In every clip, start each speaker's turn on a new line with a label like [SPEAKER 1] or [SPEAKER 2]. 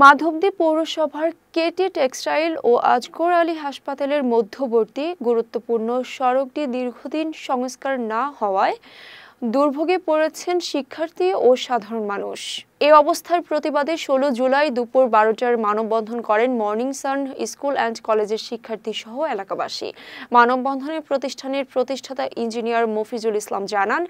[SPEAKER 1] মাধবদী পৌরসভার Katie textile ও আজগর আলী হাসপাতালের মধ্যবর্তী গুরুত্বপূর্ণ সড়কটি দীর্ঘদিন সংস্কার না হওয়ায় দুর্ভোগে পড়েছেন শিক্ষার্থী ও সাধারণ মানুষ। এই অবস্থার প্রতিবাদে 16 জুলাই দুপুর 12টার মানববন্ধন করেন মর্নিং সান স্কুল অ্যান্ড কলেজের শিক্ষার্থী সহ এলাকাবাসী। মানববন্ধনে প্রতিষ্ঠানের প্রতিষ্ঠাতা ইঞ্জিনিয়ার মফিজুল ইসলাম জানান,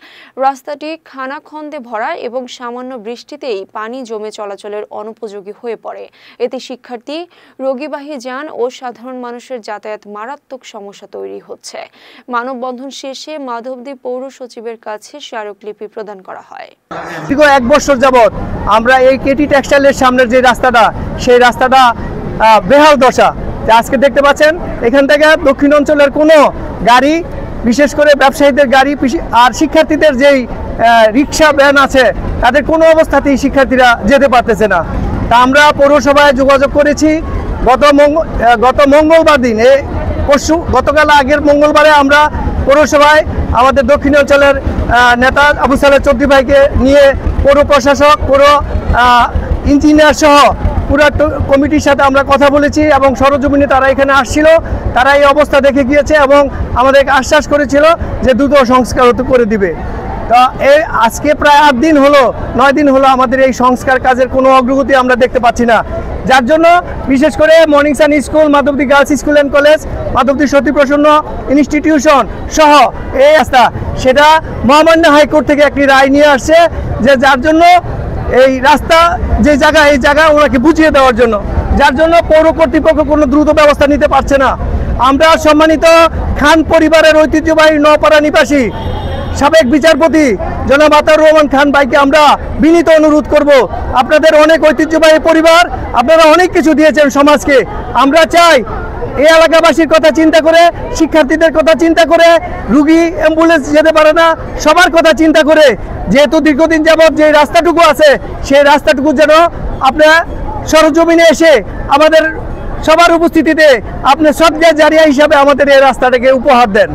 [SPEAKER 1] রাস্তাটি খানাখন্দে ভরা এবং সামান্য বৃষ্টিতেই পানি জমে চলাচলের অনুপযোগী হয়ে পড়ে। এতে শিক্ষার্থী, রোগীবাহী যান ও সাধারণ মানুষের যাতায়াত মারাত্মক সমস্যা তৈরি হচ্ছে। মানববন্ধন শেষে মাধবদী পৌর সচিবের কাছে স্মারকলিপি প্রদান করা হয়।
[SPEAKER 2] দীর্ঘ 1 বছর যাবত আমরা এই কেটি টেক্সটাইলের সামনের যে রাস্তাটা, সেই রাস্তাটা বেহাল দশা। আজকে দেখতে পাচ্ছেন এখান থেকে দক্ষিণ অঞ্চলের কোনো গাড়ি, বিশেষ করে ব্যবসায়ীদের গাড়ি আর শিক্ষার্থীদের যেই রিক্সা ভ্যান আছে, তাদের কোনো অবস্থাতেই শিক্ষার্থীরা যেতে পারতেছে না। তা আমরা পৌরসভায় যোগাযোগ করেছি। গত মঙ্গলবার দিন, গতকাল আগের মঙ্গলবারে আমরা পৌরসভায় আমাদের দক্ষিণ অঞ্চলের নেতা আবু সালেহ চৌধুরী ভাইকে নিয়ে পৌর প্রশাসক, পৌর ইঞ্জিনিয়ার সহ পুরো কমিটির সাথে আমরা কথা বলেছি এবং সরজমিনে তারা এখানে আসছিল। তারা এই অবস্থা দেখে গিয়েছে এবং আমাদেরকে আশ্বাস করেছিল যে দ্রুত সংস্কার করে দিবে। তা এই আজকে প্রায় 8 দিন হলো, 9 দিন হলো আমাদের এই সংস্কার কাজের কোনো অগ্রগতি আমরা দেখতে পাচ্ছি না। যার জন্য বিশেষ করে morning sun school, Madhabdi girls school and college, Madhabdi Sati Prasanna institution সহ এই রাস্তা, সেটা মহামান্য হাইকোর্ট থেকে একটি রায় নিয়ে আসছে যে যার জন্য এই রাস্তা যে জায়গা, এই জায়গা ওনাকে বুঝিয়ে দেওয়ার জন্য, যার জন্য পৌর কর্তৃপক্ষ কোনো দ্রুত ব্যবস্থা নিতে পারছে না। আমরা সম্মানিত খান পরিবারের ঐতিহ্যবাহী নপাড়া নিবাসী সাবেক বিচারপতি জনাব আতাউর রহমান খান ভাইকে আমরা বিনীত অনুরোধ করব, আপনাদের অনেক ঐতিহ্যবাহী পরিবার, আপনারা অনেক কিছু দিয়েছেন সমাজকে। আমরা চাই এই এলাকাবাসীর কথা চিন্তা করে, শিক্ষার্থীদের কথা চিন্তা করে, রুগী অ্যাম্বুলেন্স যেতে পারে না, সবার কথা চিন্তা করে, যেহেতু দীর্ঘদিন যাবৎ যে রাস্তাটুকু আছে, সেই রাস্তাটুকু যেন আপনার সরজমিনে এসে আমাদের সবার উপস্থিতিতে আপনি সদকা জারিয়া হিসাবে আমাদের এই রাস্তাটাকে উপহার দেন।